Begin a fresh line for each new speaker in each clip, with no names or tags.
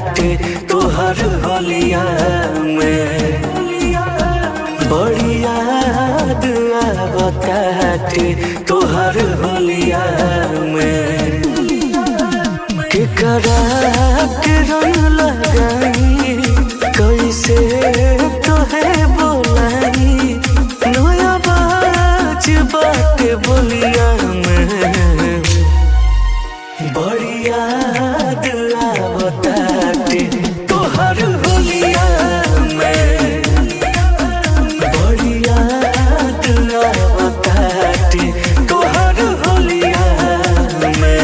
बताते तोहर होलिया में बड़ी याद बताते तोहर होलिया में केकरा के रंग लगाई कैसे तोहे बोलाई नया बाज बाटे बोलिया में बड़ी याद बताते तोहर होलिया में बड़ी याद बताते तोहर होलिया में।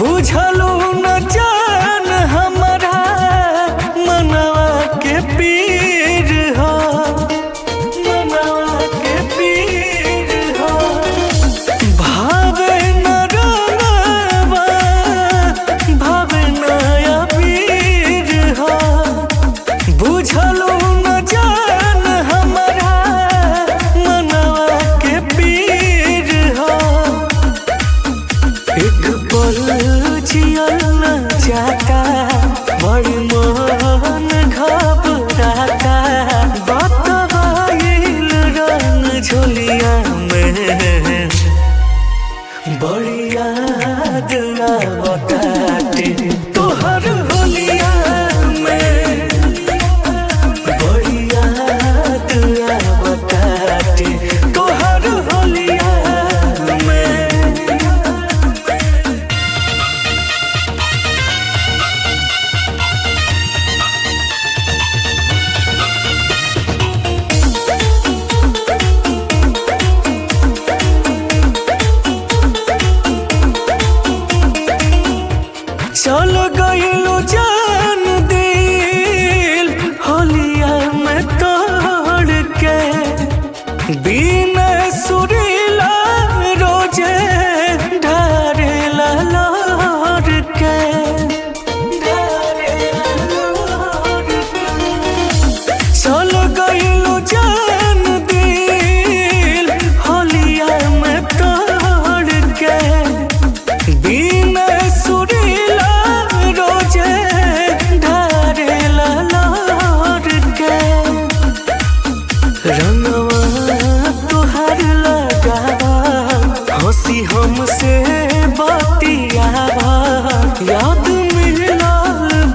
बुझलू न जान हमारा मनवा के पीर हो मनवा के पीर हो भावे न रंगवा भावे नया पीर हो बुझलू न जान हमारा मनवा के पीर हो एक पल जियल न जाता बड़ी मन घबराता बताइल रंग झोलिया में बड़ी याद बताते तोहर होलिया में बड़ी याद बताते तोहर होलिया में। चल गइलू जान दिल होलिया में तोड़ के बिना सुरीला रोजे ढारेला लोर के चल गइलू जान दिल होलिया में तोड़ के बिना सुरीला रोजे ढारेला लोर के रंगवा तोहर लगावा हंसी हमसे बतियावा याद मिलल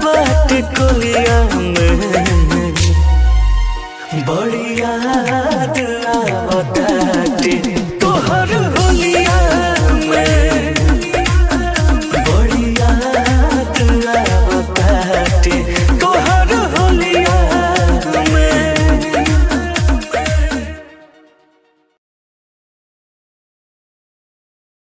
बाट कोलिया में बड़ी याद बताते तोहर